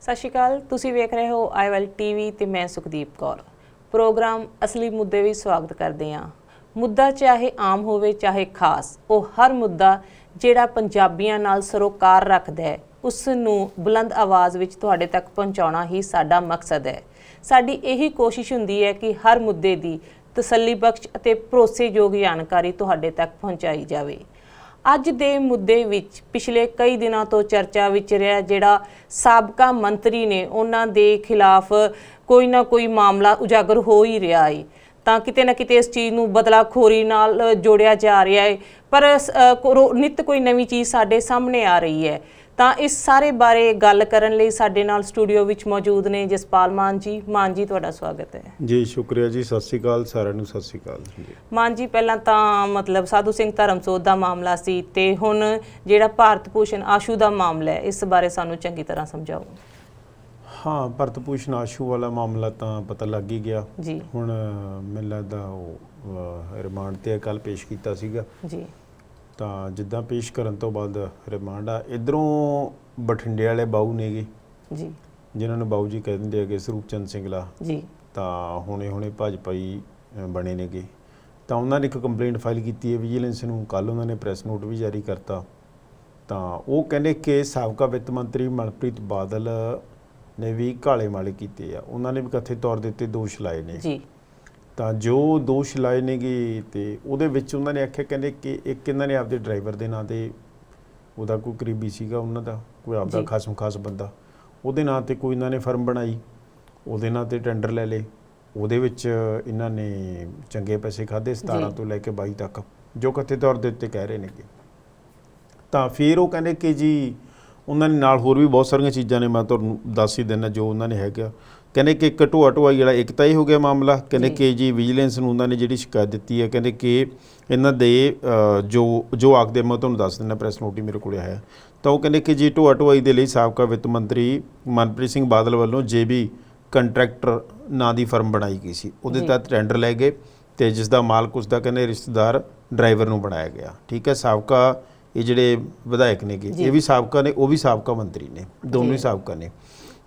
ਸਤਿ ਸ਼੍ਰੀ ਅਕਾਲ। ਤੁਸੀਂ ਵੇਖ ਰਹੇ ਹੋ ਆਈਵੈਲ ਟੀਵੀ ਤੇ ਮੈਂ ਸੁਖਦੀਪ ਕੌਰ। ਪ੍ਰੋਗਰਾਮ ਅਸਲੀ ਮੁੱਦੇ ਵੀ ਸਵਾਗਤ ਕਰਦੇ ਹਾਂ। ਮੁੱਦਾ ਚਾਹੇ ਆਮ ਹੋਵੇ ਚਾਹੇ ਖਾਸ, ਉਹ ਹਰ ਮੁੱਦਾ ਜਿਹੜਾ ਪੰਜਾਬੀਆਂ ਨਾਲ ਸਰੋਕਾਰ ਰੱਖਦਾ ਹੈ ਉਸ ਨੂੰ ਬੁਲੰਦ ਆਵਾਜ਼ ਵਿੱਚ ਤੁਹਾਡੇ ਤੱਕ ਪਹੁੰਚਾਉਣਾ ਹੀ ਸਾਡਾ ਮਕਸਦ ਹੈ। ਸਾਡੀ ਇਹੀ ਕੋਸ਼ਿਸ਼ ਹੁੰਦੀ ਹੈ ਕਿ ਹਰ ਮੁੱਦੇ ਦੀ ਤਸੱਲੀ ਬਖਸ਼ ਅਤੇ ਭਰੋਸੇਯੋਗ ਜਾਣਕਾਰੀ ਤੁਹਾਡੇ ਤੱਕ ਪਹੁੰਚਾਈ ਜਾਵੇ। ਅੱਜ ਦੇ ਮੁੱਦੇ ਵਿੱਚ ਪਿਛਲੇ ਕਈ ਦਿਨਾਂ ਤੋਂ ਚਰਚਾ ਵਿੱਚ ਰਿਹਾ ਜਿਹੜਾ ਸਾਬਕਾ ਮੰਤਰੀ ਨੇ ਉਹਨਾਂ ਦੇ ਖਿਲਾਫ ਕੋਈ ਨਾ ਕੋਈ ਮਾਮਲਾ ਉਜਾਗਰ ਹੋ ਹੀ ਰਿਹਾ ਹੈ, ਤਾਂ ਕਿਤੇ ਨਾ ਕਿਤੇ ਇਸ ਚੀਜ਼ ਨੂੰ ਬਦਲਾਖੋਰੀ ਨਾਲ ਜੋੜਿਆ ਜਾ ਰਿਹਾ ਹੈ। ਪਰ ਨਿੱਤ ਕੋਈ ਨਵੀਂ ਚੀਜ਼ ਸਾਡੇ ਸਾਹਮਣੇ ਆ ਰਹੀ ਹੈ। ਤਾਂ ਇਸ ਸਾਰੇ ਬਾਰੇ ਗੱਲ ਕਰਨ ਲਈ ਸਾਡੇ ਨਾਲ ਸਟੂਡੀਓ ਵਿੱਚ ਮੌਜੂਦ ਨੇ ਜਸਪਾਲ ਮਾਨ ਜੀ। ਮਾਨ ਜੀ, ਤੁਹਾਡਾ ਸਵਾਗਤ ਹੈ ਜੀ। ਸ਼ੁਕਰੀਆ ਜੀ। ਸਤਿ ਸ਼੍ਰੀ ਅਕਾਲ ਸਾਰਿਆਂ ਨੂੰ। ਸਤਿ ਸ਼੍ਰੀ ਅਕਾਲ ਮਾਨ ਜੀ। ਪਹਿਲਾਂ ਤਾਂ ਸਾਧੂ ਸਿੰਘ ਧਰਮਸੋਤ ਦਾ ਮਾਮਲਾ ਸੀ ਤੇ ਹੁਣ ਜਿਹੜਾ ਭਾਰਤ ਭੂਸ਼ਣ ਆਸ਼ੂ ਦਾ ਮਾਮਲਾ ਹੈ, ਇਸ ਬਾਰੇ ਸਾਨੂੰ ਚੰਗੀ ਤਰ੍ਹਾਂ ਸਮਝਾਓ। ਹਾਂ, ਭਾਰਤ ਭੂਸ਼ਣ ਆਸ਼ੂ ਵਾਲਾ ਮਾਮਲਾ ਤਾਂ ਪਤਾ ਲੱਗ ਹੀ ਗਿਆ ਜੀ। ਹੁਣ ਮੈਨੂੰ ਲੱਗਦਾ ਉਹ ਰਿਮਾਂਡ ਤੇ ਕੱਲ ਪੇਸ਼ ਕੀਤਾ ਸੀਗਾ ਜੀ। ਤਾਂ ਜਿੱਦਾਂ ਪੇਸ਼ ਕਰਨ ਤੋਂ ਬਾਅਦ ਰਿਮਾਂਡ ਆ, ਇੱਧਰੋਂ ਬਠਿੰਡੇ ਵਾਲੇ ਬਾਊ ਨੇਗੇ ਜੀ, ਜਿਨ੍ਹਾਂ ਨੂੰ ਬਾਊ ਜੀ ਕਹਿ ਦਿੰਦੇ ਹੈਗੇ, ਸਰੂਪਚੰਦ ਸਿੰਗਲਾ ਜੀ। ਤਾਂ ਹੁਣੇ ਭਾਜਪਾਈ ਬਣੇ ਨੇਗੇ। ਤਾਂ ਉਹਨਾਂ ਨੇ ਇੱਕ ਕੰਪਲੇਂਟ ਫਾਈਲ ਕੀਤੀ ਹੈ ਵਿਜੀਲੈਂਸ ਨੂੰ। ਕੱਲ੍ਹ ਉਹਨਾਂ ਨੇ ਪ੍ਰੈਸ ਨੋਟ ਵੀ ਜਾਰੀ ਕਰਤਾ। ਤਾਂ ਉਹ ਕਹਿੰਦੇ ਕਿ ਸਾਬਕਾ ਵਿੱਤ ਮੰਤਰੀ ਮਨਪ੍ਰੀਤ ਬਾਦਲ ਨੇ ਵੀ ਕਾਲੇ ਮਾਲੇ ਕੀਤੇ ਆ। ਉਹਨਾਂ ਨੇ ਵੀ ਕਥਿਤ ਤੌਰ ਦੇ ਉੱਤੇ ਦੋਸ਼ ਲਾਏ ਨੇ ਜੀ। ਤਾਂ ਜੋ ਦੋਸ਼ ਲਾਏ ਨੇਗੇ ਤੇ ਉਹਦੇ ਵਿੱਚ ਉਹਨਾਂ ਨੇ ਆਖਿਆ, ਕਹਿੰਦੇ ਕਿ ਇੱਕ ਇਹਨਾਂ ਨੇ ਆਪਦੇ ਡਰਾਈਵਰ ਦੇ ਨਾਂ 'ਤੇ, ਉਹਦਾ ਕੋਈ ਕਰੀਬੀ ਸੀਗਾ ਉਹਨਾਂ ਦਾ, ਕੋਈ ਆਪਦਾ ਖਾਸ ਬੰਦਾ, ਉਹਦੇ ਨਾਂ 'ਤੇ ਕੋਈ ਇਹਨਾਂ ਨੇ ਫਰਮ ਬਣਾਈ, ਉਹਦੇ ਨਾਂ 'ਤੇ ਟੈਂਡਰ ਲੈ ਲਏ। ਉਹਦੇ ਵਿੱਚ ਇਹਨਾਂ ਨੇ ਚੰਗੇ ਪੈਸੇ ਖਾਧੇ 17 ਤੋਂ ਲੈ ਕੇ 22 ਤੱਕ, ਜੋ ਕਥਿਤ ਤੌਰ ਦੇ ਉੱਤੇ ਕਹਿ ਰਹੇ ਨੇਗੇ। ਤਾਂ ਫਿਰ ਉਹ ਕਹਿੰਦੇ ਕਿ ਜੀ ਉਹਨਾਂ ਨੇ ਨਾਲ ਹੋਰ ਵੀ ਬਹੁਤ ਸਾਰੀਆਂ ਚੀਜ਼ਾਂ ਨੇ, ਮੈਂ ਤੁਹਾਨੂੰ ਦੱਸ ਹੀ ਦਿੰਦਾ ਜੋ ਉਹਨਾਂ ਨੇ ਹੈਗਾ। ਕਹਿੰਦੇ ਕਿ ਇੱਕ ਢੋਆ ਢੋਆਈ ਵਾਲਾ ਇੱਕ ਤਾਂ ਇਹ ਹੋ ਗਿਆ ਮਾਮਲਾ। ਕਹਿੰਦੇ ਕਿ ਜੀ ਵਿਜੀਲੈਂਸ ਨੂੰ ਉਹਨਾਂ ਨੇ ਜਿਹੜੀ ਸ਼ਿਕਾਇਤ ਦਿੱਤੀ ਹੈ, ਕਹਿੰਦੇ ਕਿ ਇਹਨਾਂ ਦੇ ਜੋ ਆਖਦੇ, ਮੈਂ ਤੁਹਾਨੂੰ ਦੱਸ ਦਿੰਦਾ, ਪ੍ਰੈਸ ਨੋਟ ਹੀ ਮੇਰੇ ਕੋਲ ਆਇਆ। ਤਾਂ ਉਹ ਕਹਿੰਦੇ ਕਿ ਜੀ ਢੋਆ ਢੋਆਈ ਦੇ ਲਈ ਸਾਬਕਾ ਵਿੱਤ ਮੰਤਰੀ ਮਨਪ੍ਰੀਤ ਸਿੰਘ ਬਾਦਲ ਵੱਲੋਂ JB ਕੰਟਰੈਕਟਰ ਨਾਂ ਦੀ ਫਰਮ ਬਣਾਈ ਗਈ ਸੀ। ਉਹਦੇ ਤਹਿਤ ਟੈਂਡਰ ਲੈ ਗਏ ਅਤੇ ਜਿਸ ਦਾ ਮਾਲਕ ਉਸਦਾ ਕਹਿੰਦੇ ਰਿਸ਼ਤੇਦਾਰ ਡਰਾਈਵਰ ਨੂੰ ਬਣਾਇਆ ਗਿਆ। ਠੀਕ ਹੈ। ਸਾਬਕਾ ਇਹ ਜਿਹੜੇ ਵਿਧਾਇਕ ਨੇਗੇ, ਇਹ ਵੀ ਸਾਬਕਾ ਨੇ, ਉਹ ਵੀ ਸਾਬਕਾ ਮੰਤਰੀ ਨੇ, ਦੋਨੋਂ ਹੀ ਸਾਬਕਾ ਨੇ।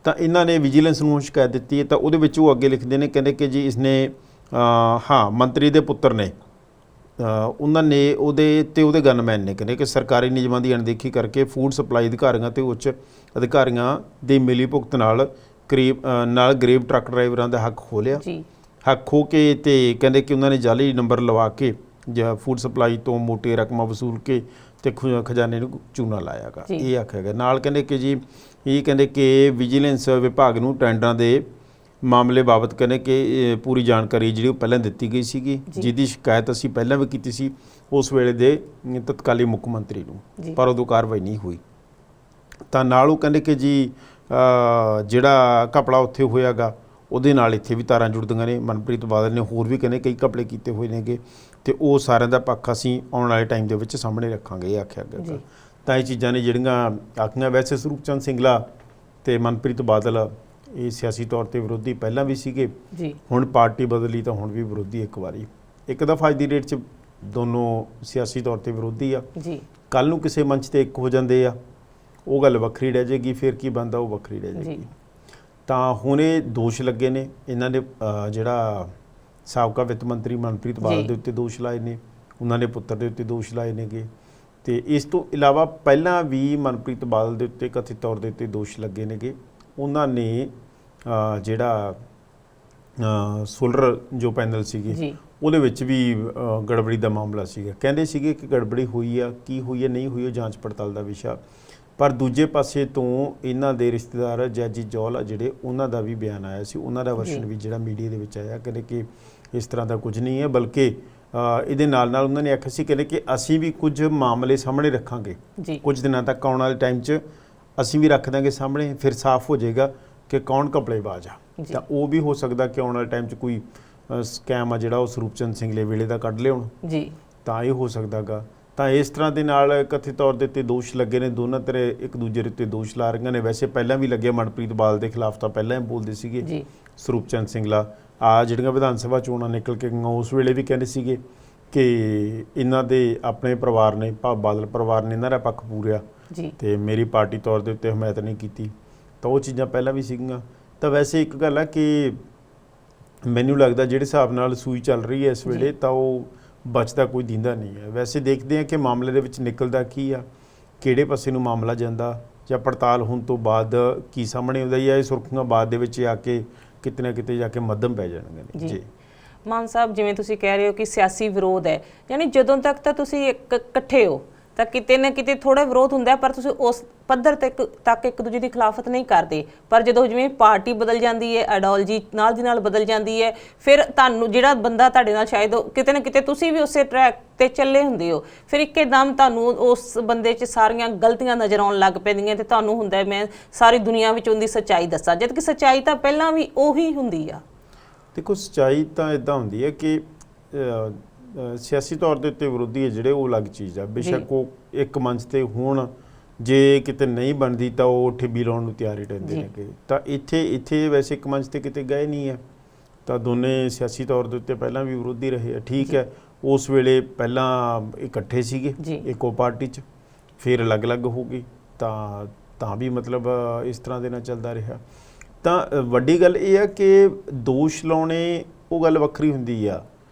ਤਾਂ ਇਹਨਾਂ ਨੇ ਵਿਜੀਲੈਂਸ ਨੂੰ ਸ਼ਿਕਾਇਤ ਦਿੱਤੀ ਹੈ। ਤਾਂ ਉਹਦੇ ਵਿੱਚ ਉਹ ਅੱਗੇ ਲਿਖਦੇ ਨੇ, ਕਹਿੰਦੇ ਕਿ ਜੀ ਇਸਨੇ ਮੰਤਰੀ ਦੇ ਪੁੱਤਰ ਨੇ, ਉਹਨਾਂ ਨੇ ਉਹਦੇ ਗਨਮੈਨ ਨੇ, ਕਹਿੰਦੇ ਕਿ ਸਰਕਾਰੀ ਨਿਯਮਾਂ ਦੀ ਅਣਦੇਖੀ ਕਰਕੇ ਫੂਡ ਸਪਲਾਈ ਅਧਿਕਾਰੀਆਂ ਅਤੇ ਉੱਚ ਅਧਿਕਾਰੀਆਂ ਦੀ ਮਿਲੀ ਭੁਗਤ ਨਾਲ ਗਰੀਬ ਟਰੱਕ ਡਰਾਈਵਰਾਂ ਦਾ ਹੱਕ ਖੋਹ ਲਿਆ। ਹੱਕ ਖੋਹ ਕੇ ਅਤੇ ਕਹਿੰਦੇ ਕਿ ਉਹਨਾਂ ਨੇ ਜਾਅਲੀ ਨੰਬਰ ਲਵਾ ਕੇ ਜਾਂ ਫੂਡ ਸਪਲਾਈ ਤੋਂ ਮੋਟੀਆਂ ਰਕਮਾਂ ਵਸੂਲ ਕੇ ਅਤੇ ਖਜ਼ਾਨੇ ਨੂੰ ਚੂਨਾ ਲਾਇਆ ਗਾ, ਇਹ ਆਖਿਆ ਗਿਆ। ਨਾਲ ਕਹਿੰਦੇ ਕਿ ਜੀ ਇਹ ਕਹਿੰਦੇ ਕਿ ਵਿਜੀਲੈਂਸ ਵਿਭਾਗ ਨੂੰ ਟੈਂਡਰਾਂ ਦੇ ਮਾਮਲੇ ਬਾਬਤ ਕਹਿੰਦੇ ਕਿ ਪੂਰੀ ਜਾਣਕਾਰੀ ਜਿਹੜੀ ਉਹ ਪਹਿਲਾਂ ਦਿੱਤੀ ਗਈ ਸੀਗੀ, ਜਿਹਦੀ ਸ਼ਿਕਾਇਤ ਅਸੀਂ ਪਹਿਲਾਂ ਵੀ ਕੀਤੀ ਸੀ ਉਸ ਵੇਲੇ ਦੇ ਤਤਕਾਲੀ ਮੁੱਖ ਮੰਤਰੀ ਨੂੰ, ਪਰ ਉਦੋਂ ਕਾਰਵਾਈ ਨਹੀਂ ਹੋਈ। ਤਾਂ ਨਾਲ ਉਹ ਕਹਿੰਦੇ ਕਿ ਜੀ ਜਿਹੜਾ ਘਪਲਾ ਉੱਥੇ ਹੋਇਆ ਗਾ, ਉਹਦੇ ਨਾਲ ਇੱਥੇ ਵੀ ਤਾਰਾਂ ਜੁੜਦੀਆਂ ਨੇ। ਮਨਪ੍ਰੀਤ ਬਾਦਲ ਨੇ ਹੋਰ ਵੀ ਕਹਿੰਦੇ ਕਈ ਘਪਲੇ ਕੀਤੇ ਹੋਏ ਨੇਗੇ ਅਤੇ ਉਹ ਸਾਰਿਆਂ ਦਾ ਪੱਖ ਅਸੀਂ ਆਉਣ ਵਾਲੇ ਟਾਈਮ ਦੇ ਵਿੱਚ ਸਾਹਮਣੇ ਰੱਖਾਂਗੇ, ਇਹ ਆਖਿਆ ਗਿਆ। ਤਾਂ ਇਹ ਚੀਜ਼ਾਂ ਨੇ ਜਿਹੜੀਆਂ ਆਖੀਆਂ। ਵੈਸੇ ਸਰੂਪਚੰਦ ਸਿੰਗਲਾ ਅਤੇ ਮਨਪ੍ਰੀਤ ਬਾਦਲ ਇਹ ਸਿਆਸੀ ਤੌਰ 'ਤੇ ਵਿਰੋਧੀ ਪਹਿਲਾਂ ਵੀ ਸੀਗੇ, ਹੁਣ ਪਾਰਟੀ ਬਦਲੀ ਤਾਂ ਹੁਣ ਵੀ ਵਿਰੋਧੀ ਇੱਕ ਵਾਰੀ। ਇੱਕ ਦਫਾ ਅੱਜ ਦੀ ਡੇਟ 'ਚ ਦੋਨੋਂ ਸਿਆਸੀ ਤੌਰ 'ਤੇ ਵਿਰੋਧੀ ਆ। ਕੱਲ੍ਹ ਨੂੰ ਕਿਸੇ ਮੰਚ 'ਤੇ ਇੱਕ ਹੋ ਜਾਂਦੇ ਆ, ਉਹ ਗੱਲ ਵੱਖਰੀ ਰਹਿ ਜਾਏਗੀ, ਫਿਰ ਕੀ ਬਣਦਾ ਉਹ ਵੱਖਰੀ ਰਹਿ ਜਾਏਗੀ। ਤਾਂ ਹੁਣ ਇਹ ਦੋਸ਼ ਲੱਗੇ ਨੇ ਇਹਨਾਂ ਨੇ, ਜਿਹੜਾ ਸਾਬਕਾ ਵਿੱਤ ਮੰਤਰੀ ਮਨਪ੍ਰੀਤ ਬਾਦਲ ਦੇ ਉੱਤੇ ਦੋਸ਼ ਲਾਏ ਨੇ, ਉਹਨਾਂ ਦੇ ਪੁੱਤਰ ਦੇ ਉੱਤੇ ਦੋਸ਼ ਲਾਏ ਨੇਗੇ। ਅਤੇ ਇਸ ਤੋਂ ਇਲਾਵਾ ਪਹਿਲਾਂ ਵੀ ਮਨਪ੍ਰੀਤ ਬਾਦਲ ਦੇ ਉੱਤੇ ਕਥਿਤ ਤੌਰ ਦੇ ਉੱਤੇ ਦੋਸ਼ ਲੱਗੇ ਨੇਗੇ। ਉਹਨਾਂ ਨੇ ਜਿਹੜਾ ਸੋਲਰ ਜੋ ਪੈਨਲ ਸੀਗੇ ਉਹਦੇ ਵਿੱਚ ਵੀ ਗੜਬੜੀ ਦਾ ਮਾਮਲਾ ਸੀਗਾ। ਕਹਿੰਦੇ ਸੀਗੇ ਕਿ ਗੜਬੜੀ ਹੋਈ ਆ, ਕੀ ਹੋਈ ਹੈ ਨਹੀਂ ਹੋਈ, ਉਹ ਜਾਂਚ ਪੜਤਾਲ ਦਾ ਵਿਸ਼ਾ। ਪਰ ਦੂਜੇ ਪਾਸੇ ਤੋਂ ਇਹਨਾਂ ਦੇ ਰਿਸ਼ਤੇਦਾਰ ਜੈਜੀਤ ਜੌਲ ਆ ਜਿਹੜੇ, ਉਹਨਾਂ ਦਾ ਵੀ ਬਿਆਨ ਆਇਆ ਸੀ, ਉਹਨਾਂ ਦਾ ਵਰਸ਼ਨ ਵੀ ਜਿਹੜਾ ਮੀਡੀਆ ਦੇ ਵਿੱਚ ਆਇਆ। ਕਹਿੰਦੇ ਕਿ ਇਸ ਤਰ੍ਹਾਂ ਦਾ ਕੁਝ ਨਹੀਂ ਹੈ, ਬਲਕਿ ਇਹਦੇ ਨਾਲ ਉਹਨਾਂ ਨੇ ਆਖਿਆ ਸੀ, ਕਹਿੰਦੇ ਕਿ ਅਸੀਂ ਵੀ ਕੁਝ ਮਾਮਲੇ ਸਾਹਮਣੇ ਰੱਖਾਂਗੇ ਕੁਝ ਦਿਨਾਂ ਤੱਕ, ਆਉਣ ਵਾਲੇ ਟਾਈਮ 'ਚ ਅਸੀਂ ਵੀ ਰੱਖ ਦਾਂਗੇ ਸਾਹਮਣੇ, ਫਿਰ ਸਾਫ਼ ਹੋ ਜਾਏਗਾ ਕਿ ਕੌਣ ਘਪਲੇਬਾਜ਼ ਆ। ਤਾਂ ਉਹ ਵੀ ਹੋ ਸਕਦਾ ਕਿ ਆਉਣ ਵਾਲੇ ਟਾਈਮ 'ਚ ਕੋਈ ਸਕੈਮ ਆ ਜਿਹੜਾ ਉਹ ਸਰੂਪਚੰਦ ਸਿੰਗਲੇ ਵੇਲੇ ਦਾ ਕੱਢ ਲਿਆਉਣ, ਤਾਂ ਇਹ ਹੋ ਸਕਦਾ ਗਾ। ਤਾਂ ਇਸ ਤਰ੍ਹਾਂ ਦੇ ਨਾਲ ਕਥਿਤ ਤੌਰ ਦੇ ਉੱਤੇ ਦੋਸ਼ ਲੱਗੇ ਨੇ। ਦੋਨਾਂ ਤਰ੍ਹਾਂ ਇੱਕ ਦੂਜੇ ਦੇ ਉੱਤੇ ਦੋਸ਼ ਲਾ ਰਹੀਆਂ ਨੇ। ਵੈਸੇ ਪਹਿਲਾਂ ਵੀ ਲੱਗੇ, ਮਨਪ੍ਰੀਤ ਬਾਦਲ ਦੇ ਖਿਲਾਫ ਤਾਂ ਪਹਿਲਾਂ ਹੀ ਬੋਲਦੇ ਸੀਗੇ ਸਰੂਪਚੰਦ ਸਿੰਗਲਾ। ਜਿਹੜੀਆਂ ਵਿਧਾਨ ਸਭਾ ਚੋਣਾਂ ਨਿਕਲ ਕੇ ਗਈਆਂ ਉਸ ਵੇਲੇ ਵੀ ਕਹਿੰਦੇ ਸੀਗੇ ਕਿ ਇਹਨਾਂ ਦੇ ਆਪਣੇ ਪਰਿਵਾਰ ਨੇ, ਬਾਦਲ ਪਰਿਵਾਰ ਨੇ ਇਹਨਾਂ ਦਾ ਪੱਖ ਪੂਰਿਆ ਅਤੇ ਮੇਰੀ ਪਾਰਟੀ ਤੌਰ ਦੇ ਉੱਤੇ ਹਮਾਇਤ ਨਹੀਂ ਕੀਤੀ। ਤਾਂ ਉਹ ਚੀਜ਼ਾਂ ਪਹਿਲਾਂ ਵੀ ਸੀਗੀਆਂ। ਤਾਂ ਵੈਸੇ ਇੱਕ ਗੱਲ ਆ ਕਿ ਮੈਨੂੰ ਲੱਗਦਾ ਜਿਹੜੇ ਹਿਸਾਬ ਨਾਲ ਸੂਈ ਚੱਲ ਰਹੀ ਹੈ ਇਸ ਵੇਲੇ ਤਾਂ ਉਹ ਬਚਦਾ ਕੋਈ ਦਿੰਦਾ ਨਹੀਂ ਹੈ। ਵੈਸੇ ਦੇਖਦੇ ਹਾਂ ਕਿ ਮਾਮਲੇ ਦੇ ਵਿੱਚ ਨਿਕਲਦਾ ਕੀ ਆ, ਕਿਹੜੇ ਪਾਸੇ ਨੂੰ ਮਾਮਲਾ ਜਾਂਦਾ, ਜਾਂ ਪੜਤਾਲ ਹੋਣ ਤੋਂ ਬਾਅਦ ਕੀ ਸਾਹਮਣੇ ਆਉਂਦਾ, ਜਾਂ ਇਹ ਸੁਰਖੀਆਂ ਬਾਅਦ ਦੇ ਵਿੱਚ ਆ ਕੇ ਕਿਤੇ ਨਾ ਕਿਤੇ ਜਾ ਕੇ ਮੱਧਮ ਪੈ ਜਾਣਗੇ। ਜੀ ਮਾਨ ਸਾਹਿਬ, ਜਿਵੇਂ ਤੁਸੀਂ ਕਹਿ ਰਹੇ ਹੋ ਕਿ ਸਿਆਸੀ ਵਿਰੋਧ ਹੈ, ਯਾਨੀ ਜਦੋਂ ਤੱਕ ਤਾਂ ਤੁਸੀਂ ਇਕੱਠੇ ਹੋ ਤਾਂ ਕਿਤੇ ਨਾ ਕਿਤੇ ਥੋੜਾ ਵਿਰੋਧ ਹੁੰਦਾ, ਪਰ ਤੁਸੀਂ ਉਸ ਪੱਧਰ ਤੱਕ ਇੱਕ ਦੂਜੇ ਦੀ ਖਿਲਾਫਤ ਨਹੀਂ ਕਰਦੇ। ਪਰ ਜਦੋਂ ਜਿਵੇਂ ਪਾਰਟੀ ਬਦਲ ਜਾਂਦੀ ਹੈ, ਆਈਡੀਓਲੋਜੀ ਨਾਲ ਦੀ ਨਾਲ ਬਦਲ ਜਾਂਦੀ ਹੈ, ਫਿਰ ਤੁਹਾਨੂੰ ਜਿਹੜਾ ਬੰਦਾ ਤੁਹਾਡੇ ਨਾਲ ਸ਼ਾਇਦ ਕਿਤੇ ਨਾ ਕਿਤੇ ਤੁਸੀਂ ਵੀ ਉਸੇ ਟਰੈਕ ਤੇ ਚੱਲੇ ਹੁੰਦੇ ਹੋ, ਫਿਰ ਇੱਕਦਮ ਤੁਹਾਨੂੰ ਉਸ ਬੰਦੇ 'ਚ ਸਾਰੀਆਂ ਗਲਤੀਆਂ ਨਜ਼ਰ ਆਉਣ ਲੱਗ ਪੈਂਦੀਆਂ ਤੇ ਤੁਹਾਨੂੰ ਹੁੰਦਾ ਮੈਂ ਸਾਰੀ ਦੁਨੀਆ ਵਿੱਚ ਉਹਦੀ ਸੱਚਾਈ ਦੱਸਾਂ, ਜਦ ਕਿ ਸੱਚਾਈ ਤਾਂ ਪਹਿਲਾਂ ਵੀ ਉਹੀ ਹੁੰਦੀ ਆ। ਦੇਖੋ, ਸੱਚਾਈ ਤਾਂ ਇੱਦਾਂ ਹੁੰਦੀ ਹੈ ਕਿ ਸਿਆਸੀ ਤੌਰ ਦੇ ਉੱਤੇ ਵਿਰੋਧੀ ਹੈ ਜਿਹੜੇ, ਉਹ ਅਲੱਗ ਚੀਜ਼ ਆ। ਬੇਸ਼ੱਕ ਉਹ ਇੱਕ ਮੰਚ ਤੇ ਹੋਣ, ਜੇ ਕਿਤੇ ਨਹੀਂ ਬਣਦੀ ਤਾਂ ਉਹ ਠਿੱਬੀ ਲਾਉਣ ਨੂੰ ਤਿਆਰ ਹੀ ਰਹਿੰਦੇ ਨੇ। ਤਾਂ ਇੱਥੇ ਵੈਸੇ ਇੱਕ ਮੰਚ ਤੇ ਕਿਤੇ ਗਏ ਨਹੀਂ ਹੈ, ਤਾਂ ਦੋਨੇ ਸਿਆਸੀ ਤੌਰ ਦੇ ਉੱਤੇ ਪਹਿਲਾਂ ਵੀ ਵਿਰੋਧੀ ਰਹੇ ਆ। ਠੀਕ ਹੈ, ਉਸ ਵੇਲੇ ਪਹਿਲਾਂ ਇਕੱਠੇ ਸੀਗੇ ਇੱਕੋ ਪਾਰਟੀ 'ਚ, ਫਿਰ ਅਲੱਗ-ਅਲੱਗ ਹੋ ਗਏ, ਤਾਂ ਵੀ ਮਤਲਬ ਇਸ ਤਰ੍ਹਾਂ ਦੇ ਨਾਲ ਚੱਲਦਾ ਰਿਹਾ। ਤਾਂ ਵੱਡੀ ਗੱਲ ਇਹ ਆ ਕਿ ਦੋਸ਼ ਲਾਉਣੇ ਉਹ ਗੱਲ ਵੱਖਰੀ ਹੁੰਦੀ ਆ,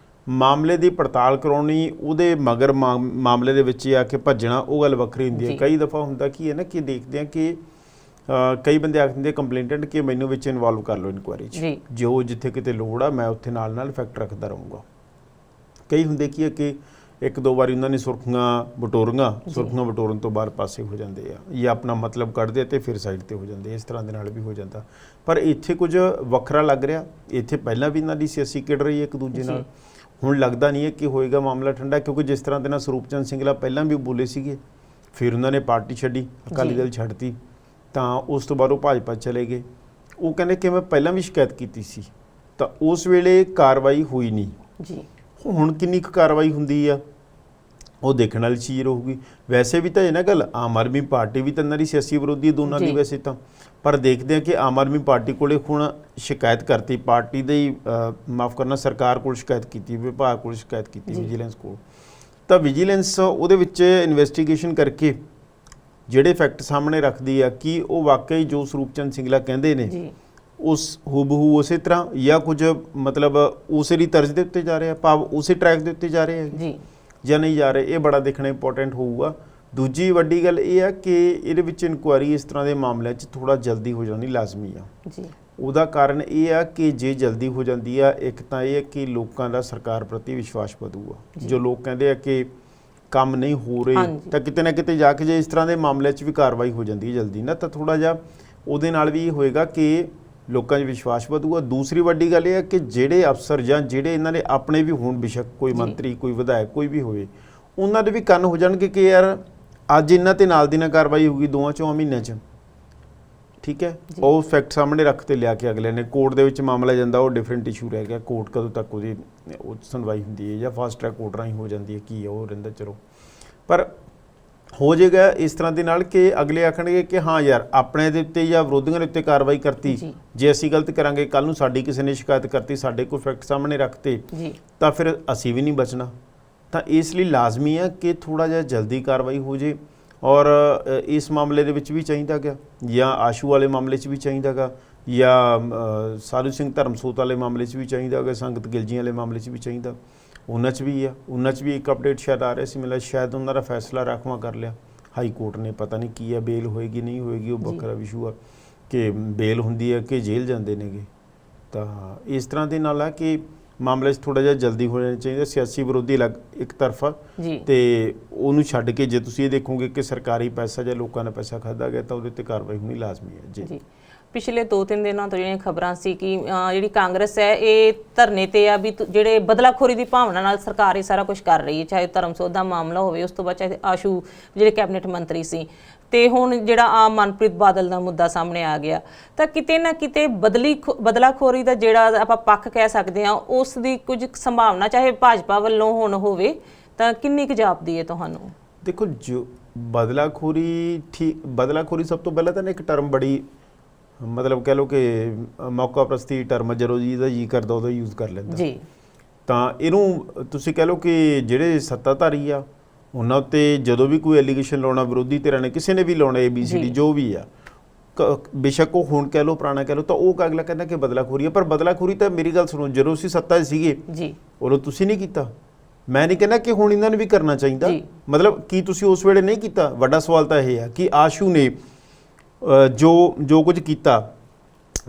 ਮਾਮਲੇ ਦੀ ਪੜਤਾਲ ਕਰਾਉਣੀ, ਉਹਦੇ ਮਗਰ ਮਾਮਲੇ ਦੇ ਵਿੱਚ ਆ ਕੇ ਭੱਜਣਾ, ਉਹ ਗੱਲ ਵੱਖਰੀ ਹੁੰਦੀ ਹੈ। ਕਈ ਦਫਾ ਹੁੰਦਾ ਕੀ ਹੈ ਨਾ ਕਿ ਦੇਖਦੇ ਆ ਕਿ ਕਈ ਬੰਦੇ ਆਖਦੇ ਕੰਪਲੇਂਟੈਂਟ ਕਿ ਮੈਨੂੰ ਵਿੱਚ ਇਨਵੋਲਵ ਕਰ ਲਓ ਇਨਕੁਆਇਰੀ 'ਚ, ਜੋ ਜਿੱਥੇ ਕਿਤੇ ਲੋੜ ਆ ਮੈਂ ਉੱਥੇ ਨਾਲ ਫੈਕਟ ਰੱਖਦਾ ਰਹੂੰਗਾ। ਕਈ ਹੁੰਦੇ ਕੀ ਹੈ ਕਿ ਇੱਕ ਦੋ ਵਾਰੀ ਉਹਨਾਂ ਨੇ ਸੁਰਖੀਆਂ ਬਟੋਰਨ ਤੋਂ ਬਾਅਦ ਪਾਸੇ ਹੋ ਜਾਂਦੇ ਆ, ਜਾਂ ਆਪਣਾ ਮਤਲਬ ਕੱਢਦੇ ਅਤੇ ਫਿਰ ਸਾਈਡ ਤੇ ਹੋ ਜਾਂਦੇ, ਇਸ ਤਰ੍ਹਾਂ ਦੇ ਨਾਲ ਵੀ ਹੋ ਜਾਂਦਾ। ਪਰ ਇੱਥੇ ਕੁਝ ਵੱਖਰਾ ਲੱਗ ਰਿਹਾ, ਇੱਥੇ ਪਹਿਲਾਂ ਵੀ ਇਹਨਾਂ ਦੀ ਸਿਆਸੀ ਕਿੜ ਰਹੀ ਹੈ ਇੱਕ ਦੂਜੇ ਨਾਲ, ਹੁਣ ਲੱਗਦਾ ਨਹੀਂ ਹੈ ਕਿ ਹੋਏਗਾ ਮਾਮਲਾ ਠੰਡਾ, ਕਿਉਂਕਿ ਜਿਸ ਤਰ੍ਹਾਂ ਦੇ ਨਾਲ ਸਰੂਪ ਚੰਦ ਸਿੰਗਲਾ ਪਹਿਲਾਂ ਵੀ ਬੋਲੇ ਸੀਗੇ, ਫਿਰ ਉਹਨਾਂ ਨੇ ਪਾਰਟੀ ਛੱਡੀ, ਅਕਾਲੀ ਦਲ ਛੱਡਤੀ, ਤਾਂ ਉਸ ਤੋਂ ਬਾਅਦ ਉਹ ਭਾਜਪਾ ਚਲੇ ਗਏ। ਉਹ ਕਹਿੰਦੇ ਕਿ ਮੈਂ ਪਹਿਲਾਂ ਵੀ ਸ਼ਿਕਾਇਤ ਕੀਤੀ ਸੀ, ਤਾਂ ਉਸ ਵੇਲੇ ਕਾਰਵਾਈ ਹੋਈ ਨਹੀਂ ਜੀ। ਹੁਣ ਕਿੰਨੀ ਕੁ ਕਾਰਵਾਈ ਹੁੰਦੀ ਆ ਉਹ ਦੇਖਣ ਵਾਲੀ ਚੀਜ਼ ਰਹੂਗੀ। ਵੈਸੇ ਵੀ ਤਾਂ ਇਹ ਨਾ ਗੱਲ, ਆਮ ਆਦਮੀ ਪਾਰਟੀ ਵੀ ਤਾਂ ਇਹਨਾਂ ਦੀ ਸਿਆਸੀ ਵਿਰੋਧੀ ਦੋਨਾਂ ਦੀ ਵੈਸੇ ਤਾਂ, ਪਰ ਦੇਖਦੇ ਆ ਕਿ ਆਮ ਆਦਮੀ ਪਾਰਟੀ ਕੋਲੇ ਹੁਣ ਸ਼ਿਕਾਇਤ ਕਰਤੀ, ਪਾਰਟੀ ਦੇ ਮਾਫ ਕਰਨਾ ਸਰਕਾਰ ਕੋਲ ਸ਼ਿਕਾਇਤ ਕੀਤੀ, ਵਿਭਾਗ ਕੋਲ ਸ਼ਿਕਾਇਤ ਕੀਤੀ, ਵਿਜੀਲੈਂਸ ਕੋਲ। ਤਾਂ ਵਿਜੀਲੈਂਸ ਉਹਦੇ ਵਿੱਚ ਇਨਵੈਸਟੀਗੇਸ਼ਨ ਕਰਕੇ ਜਿਹੜੇ ਫੈਕਟ ਸਾਹਮਣੇ ਰੱਖਦੀ ਆ ਕਿ ਉਹ ਵਾਕਈ ਜੋ ਸਰੂਪ ਚੰਦ ਸਿੰਗਲਾ ਕਹਿੰਦੇ ਨੇ ਉਸ ਹੂਬਹੂ ਉਸੇ ਤਰ੍ਹਾਂ, ਜਾਂ ਕੁਝ ਮਤਲਬ ਉਸੇ ਦੀ ਤਰਜ਼ ਦੇ ਉੱਤੇ ਜਾ ਰਿਹਾ, ਭਾਵ ਉਸੇ ਟਰੈਕ ਦੇ ਉੱਤੇ ਜਾ ਰਹੇ ਆ ਜਾਂ ਨਹੀਂ ਜਾ ਰਹੇ, ਇਹ ਬੜਾ ਦੇਖਣਾ ਇੰਪੋਰਟੈਂਟ ਹੋਊਗਾ। ਦੂਜੀ ਵੱਡੀ ਗੱਲ ਇਹ ਆ ਕਿ ਇਹਦੇ ਵਿੱਚ ਇਨਕੁਆਇਰੀ ਇਸ ਤਰ੍ਹਾਂ ਦੇ ਮਾਮਲਿਆਂ 'ਚ ਥੋੜ੍ਹਾ ਜਲਦੀ ਹੋ ਜਾਣੀ ਲਾਜ਼ਮੀ ਆ ਜੀ। ਉਹਦਾ ਕਾਰਨ ਇਹ ਆ ਕਿ ਜੇ ਜਲਦੀ ਹੋ ਜਾਂਦੀ ਆ, ਇੱਕ ਤਾਂ ਇਹ ਹੈ ਕਿ ਲੋਕਾਂ ਦਾ ਸਰਕਾਰ ਪ੍ਰਤੀ ਵਿਸ਼ਵਾਸ ਵਧੂਗਾ। ਜੋ ਲੋਕ ਕਹਿੰਦੇ ਆ ਕਿ ਕੰਮ ਨਹੀਂ ਹੋ ਰਹੇ, ਤਾਂ ਕਿਤੇ ਨਾ ਕਿਤੇ ਜਾ ਕੇ ਜੇ ਇਸ ਤਰ੍ਹਾਂ ਦੇ ਮਾਮਲਿਆਂ 'ਚ ਵੀ ਕਾਰਵਾਈ ਹੋ ਜਾਂਦੀ ਹੈ ਜਲਦੀ ਨਾ, ਤਾਂ ਥੋੜ੍ਹਾ ਜਿਹਾ ਉਹਦੇ ਨਾਲ ਵੀ ਹੋਏਗਾ ਕਿ ਲੋਕਾਂ 'ਚ ਵਿਸ਼ਵਾਸ ਵਧੂਗਾ। ਦੂਸਰੀ ਵੱਡੀ ਗੱਲ ਇਹ ਹੈ ਕਿ ਜਿਹੜੇ ਅਫਸਰ ਜਾਂ ਜਿਹੜੇ ਇਹਨਾਂ ਦੇ ਆਪਣੇ ਵੀ ਹੋਣ, ਬੇਸ਼ੱਕ ਕੋਈ ਮੰਤਰੀ, ਕੋਈ ਵਿਧਾਇਕ, ਕੋਈ ਵੀ ਹੋਵੇ, ਉਹਨਾਂ ਦੇ ਵੀ ਕੰਨ ਹੋ ਜਾਣਗੇ ਕਿ ਯਾਰ ਅੱਜ ਇਹਨਾਂ ਤੇ ਨਾਲ ਦੀ ਨਾਲ ਕਾਰਵਾਈ ਹੋਊਗੀ 2-4 ਮਹੀਨਿਆਂ 'ਚ, ਠੀਕ ਹੈ। ਉਹ ਫੈਕਟ ਸਾਹਮਣੇ ਰੱਖ ਤੇ ਲਿਆ ਕੇ ਅਗਲੇ ਨੇ ਕੋਰਟ ਦੇ ਵਿੱਚ ਮਾਮਲਾ ਜਾਂਦਾ, ਉਹ ਡਿਫਰੈਂਟ ਇਸ਼ੂ ਰਹਿ ਗਿਆ। ਕੋਰਟ ਕਦੋਂ ਤੱਕ ਉਹਦੀ ਸੁਣਵਾਈ ਹੁੰਦੀ ਹੈ, ਜਾਂ ਫਾਸਟ ਟਰੈਕ ਕੋਰਟ ਰਾਹੀਂ ਹੋ ਜਾਂਦੀ ਹੈ, ਕੀ ਹੈ ਉਹ ਰਹਿੰਦਾ। ਚਲੋ, ਪਰ ਹੋ ਜਾਏਗਾ ਇਸ ਤਰ੍ਹਾਂ ਦੇ ਨਾਲ ਕਿ ਅਗਲੇ ਆਖਣਗੇ ਕਿ ਹਾਂ ਯਾਰ ਆਪਣੇ ਦੇ ਉੱਤੇ ਜਾਂ ਵਿਰੋਧੀਆਂ ਦੇ ਉੱਤੇ ਕਾਰਵਾਈ ਕਰਤੀ, ਜੇ ਅਸੀਂ ਗਲਤ ਕਰਾਂਗੇ, ਕੱਲ੍ਹ ਨੂੰ ਸਾਡੀ ਕਿਸੇ ਨੇ ਸ਼ਿਕਾਇਤ ਕਰਤੀ, ਸਾਡੇ ਕੋਈ ਫੈਕਟ ਸਾਹਮਣੇ ਰੱਖਤੇ, ਤਾਂ ਫਿਰ ਅਸੀਂ ਵੀ ਨਹੀਂ ਬਚਣਾ। ਤਾਂ ਇਸ ਲਈ ਲਾਜ਼ਮੀ ਹੈ ਕਿ ਥੋੜ੍ਹਾ ਜਿਹਾ ਜਲਦੀ ਕਾਰਵਾਈ ਹੋ ਜੇ। ਔਰ ਇਸ ਮਾਮਲੇ ਦੇ ਵਿੱਚ ਵੀ ਚਾਹੀਦਾ ਗਾ, ਜਾਂ ਆਸ਼ੂ ਵਾਲੇ ਮਾਮਲੇ 'ਚ ਵੀ ਚਾਹੀਦਾ ਗਾ, ਜਾਂ ਸਾਧੂ ਸਿੰਘ ਧਰਮਸੋਤ ਵਾਲੇ ਮਾਮਲੇ 'ਚ ਵੀ ਚਾਹੀਦਾ ਗਾ, ਸੰਗਤ ਗਿਲਜੀਆਂ ਵਾਲੇ ਮਾਮਲੇ 'ਚ ਵੀ ਚਾਹੀਦਾ। ਉਹਨਾਂ 'ਚ ਵੀ ਆ, ਉਹਨਾਂ 'ਚ ਵੀ ਇੱਕ ਅਪਡੇਟ ਸ਼ਾਇਦ ਆ ਰਿਹਾ ਸੀ, ਮਿਲਿਆ ਸ਼ਾਇਦ ਉਹਨਾਂ ਦਾ ਫੈਸਲਾ ਰਾਖਵਾਂ ਕਰ ਲਿਆ ਹਾਈ ਕੋਰਟ ਨੇ, ਪਤਾ ਨਹੀਂ ਕੀ ਆ, ਬੇਲ ਹੋਏਗੀ ਨਹੀਂ ਹੋਏਗੀ, ਉਹ ਵੱਖਰਾ ਇਸ਼ੂ ਆ ਕਿ ਬੇਲ ਹੁੰਦੀ ਹੈ ਕਿ ਜੇਲ੍ਹ ਜਾਂਦੇ ਨੇਗੇ। ਤਾਂ ਇਸ ਤਰ੍ਹਾਂ ਦੇ ਨਾਲ ਆ ਕਿ ਮਾਮਲੇ 'ਚ ਥੋੜ੍ਹਾ ਜਿਹਾ ਜਲਦੀ ਹੋ ਜਾਣਾ ਚਾਹੀਦਾ। ਸਿਆਸੀ ਵਿਰੋਧੀ ਅਲੱਗ ਇੱਕ ਤਰਫਾ, ਤੇ ਉਹਨੂੰ ਛੱਡ ਕੇ ਜੇ ਤੁਸੀਂ ਇਹ ਦੇਖੋਗੇ ਕਿ ਸਰਕਾਰੀ ਪੈਸਾ ਜਾਂ ਲੋਕਾਂ ਦਾ ਪੈਸਾ ਖਾਧਾ ਗਿਆ, ਤਾਂ ਉਹਦੇ 'ਤੇ ਕਾਰਵਾਈ ਹੋਣੀ ਲਾਜ਼ਮੀ ਹੈ ਜੀ। ਪਿਛਲੇ 2-3 ਦਿਨਾਂ ਤੋਂ ਜਿਹੜੀਆਂ ਖਬਰਾਂ ਸੀ ਕਿ ਜਿਹੜੀ ਕਾਂਗਰਸ ਹੈ ਇਹ ਧਰਨੇ ਤੇ ਆ ਵੀ ਜਿਹੜੇ ਬਦਲਾਖੋਰੀ ਦੀ ਭਾਵਨਾ ਨਾਲ ਸਰਕਾਰ ਇਹ ਸਾਰਾ ਕੁਝ ਕਰ ਰਹੀ ਹੈ, ਚਾਹੇ ਧਰਮਸੋਤ ਦਾ ਮਾਮਲਾ ਹੋਵੇ, ਉਸ ਤੋਂ ਬਾਅਦ ਚਾਹੇ ਆਸ਼ੂ ਜਿਹੜੇ ਕੈਬਨਿਟ ਮੰਤਰੀ ਸੀ, ਤੇ ਹੁਣ ਜਿਹੜਾ ਆਮ ਮਨਪ੍ਰੀਤ ਬਾਦਲ ਦਾ ਮੁੱਦਾ ਸਾਹਮਣੇ ਆ ਗਿਆ, ਤਾਂ ਕਿਤੇ ਨਾ ਕਿਤੇ ਬਦਲਾਖੋਰੀ ਦਾ ਜਿਹੜਾ ਆਪਾਂ ਪੱਖ ਕਹਿ ਸਕਦੇ ਹਾਂ, ਉਸ ਦੀ ਕੁਝ ਸੰਭਾਵਨਾ ਚਾਹੇ ਭਾਜਪਾ ਵੱਲੋਂ ਹੁਣ ਹੋਵੇ, ਤਾਂ ਕਿੰਨੀ ਕੁ ਜਾਪਦੀ ਹੈ ਤੁਹਾਨੂੰ? ਦੇਖੋ, ਜੋ ਬਦਲਾਖੋਰੀ ਸਭ ਤੋਂ ਪਹਿਲਾਂ ਤਾਂ ਇੱਕ ਟਰਮ ਬੜੀ ਮਤਲਬ ਕਹਿ ਲਓ ਕਿ ਮੌਕਾ ਪ੍ਰਸਤੀ ਟਰਮ, ਜਦੋਂ ਜੀ ਦਾ ਜੀ ਕਰਦਾ ਉਹਦਾ ਯੂਜ਼ ਕਰ ਲੈਂਦਾ ਜੀ। ਤਾਂ ਇਹਨੂੰ ਤੁਸੀਂ ਕਹਿ ਲਓ ਕਿ ਜਿਹੜੇ ਸੱਤਾਧਾਰੀ ਆ ਉਹਨਾਂ ਉੱਤੇ ਜਦੋਂ ਵੀ ਕੋਈ ਐਲੀਗੇਸ਼ਨ ਲਾਉਣਾ ਵਿਰੋਧੀ ਧਿਰਾਂ ਨੇ, ਕਿਸੇ ਨੇ ਵੀ ਲਾਉਣਾ, ABCD ਜੋ ਵੀ ਆ, ਬੇਸ਼ੱਕ ਉਹ ਹੁਣ ਕਹਿ ਲਓ ਪੁਰਾਣਾ ਕਹਿ ਲਓ, ਤਾਂ ਉਹ ਅਗਲਾ ਕਹਿੰਦਾ ਕਿ ਬਦਲਾਖੋਰੀ ਹੈ। ਪਰ ਬਦਲਾਖੋਰੀ ਤਾਂ ਮੇਰੀ ਗੱਲ ਸੁਣੋ, ਜਦੋਂ ਅਸੀਂ ਸੱਤਾ 'ਚ ਸੀਗੇ ਜੀ ਉਦੋਂ ਤੁਸੀਂ ਨਹੀਂ ਕੀਤਾ। ਮੈਂ ਨਹੀਂ ਕਹਿੰਦਾ ਕਿ ਹੁਣ ਇਹਨਾਂ ਨੂੰ ਵੀ ਕਰਨਾ ਚਾਹੀਦਾ, ਮਤਲਬ ਕੀ ਤੁਸੀਂ ਉਸ ਵੇਲੇ ਨਹੀਂ ਕੀਤਾ। ਵੱਡਾ ਸਵਾਲ ਤਾਂ ਇਹ ਹੈ ਕਿ ਆਸ਼ੂ ਨੇ ਜੋ ਕੁਝ ਕੀਤਾ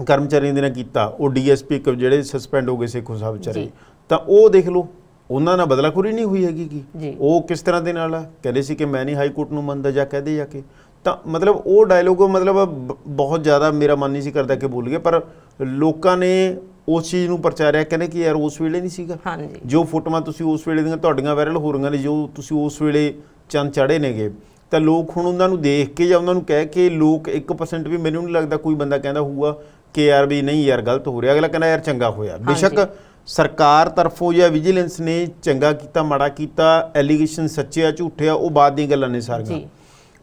ਕਰਮਚਾਰੀਆਂ ਦੇ ਨਾਲ ਕੀਤਾ, ਉਹ ਡੀਐਸਪੀ ਜਿਹੜੇ ਸਸਪੈਂਡ ਹੋ ਗਏ ਸੇਖੋਂ ਸਾਹਿਬ ਵਿਚਾਰੇ, ਤਾਂ ਉਹ ਦੇਖ ਲਓ ਉਹਨਾਂ ਨਾਲ ਬਦਲਾਖੋਰੀ ਨਹੀਂ ਹੋਈ ਹੈਗੀ ਕੀ। ਉਹ ਕਿਸ ਤਰ੍ਹਾਂ ਦੇ ਨਾਲ ਆ, ਕਹਿੰਦੇ ਸੀ ਕਿ ਮੈਂ ਨਹੀਂ ਹਾਈ ਕੋਰਟ ਨੂੰ ਮੰਨਦਾ, ਜਾਂ ਕਹਦੇ ਜਾ ਕੇ। ਤਾਂ ਮਤਲਬ ਉਹ ਡਾਇਲੋਗ ਮਤਲਬ ਬਹੁਤ ਜ਼ਿਆਦਾ ਮੇਰਾ ਮਨ ਨਹੀਂ ਸੀ ਕਰਦਾ ਕਿ ਬੋਲ ਗਏ, ਪਰ ਲੋਕਾਂ ਨੇ ਉਸ ਚੀਜ਼ ਨੂੰ ਪ੍ਰਚਾਰਿਆ, ਕਹਿੰਦੇ ਕਿ ਯਾਰ ਉਸ ਵੇਲੇ ਨਹੀਂ ਸੀਗਾ। ਜੋ ਫੋਟੋਆਂ ਤੁਸੀਂ ਉਸ ਵੇਲੇ ਦੀਆਂ ਤੁਹਾਡੀਆਂ ਵਾਇਰਲ ਹੋ ਰਹੀਆਂ ਨੇ, ਜੋ ਤੁਸੀਂ ਉਸ ਵੇਲੇ ਚੰਨ ਚਾੜੇ ਨੇਗੇ, ਤਾਂ ਲੋਕ ਹੁਣ ਉਹਨਾਂ ਨੂੰ ਦੇਖ ਕੇ ਜਾਂ ਉਹਨਾਂ ਨੂੰ ਕਹਿ ਕੇ, ਲੋਕ 1% ਵੀ ਮੈਨੂੰ ਨਹੀਂ ਲੱਗਦਾ ਕੋਈ ਬੰਦਾ ਕਹਿੰਦਾ ਹੋਊਗਾ ਕਿ ਯਾਰ ਵੀ ਨਹੀਂ ਯਾਰ ਗਲਤ ਹੋ ਰਿਹਾ। ਅਗਲਾ ਕਹਿੰਦਾ ਯਾਰ ਚੰਗਾ ਹੋਇਆ। ਬੇਸ਼ੱਕ ਸਰਕਾਰ ਤਰਫੋਂ ਜਾਂ ਵਿਜੀਲੈਂਸ ਨੇ ਚੰਗਾ ਕੀਤਾ ਮਾੜਾ ਕੀਤਾ, ਐਲੀਗੇਸ਼ਨ ਸੱਚੇ ਆ ਝੂਠੇ ਆ, ਉਹ ਬਾਅਦ ਦੀਆਂ ਗੱਲਾਂ ਨੇ ਸਾਰੀਆਂ,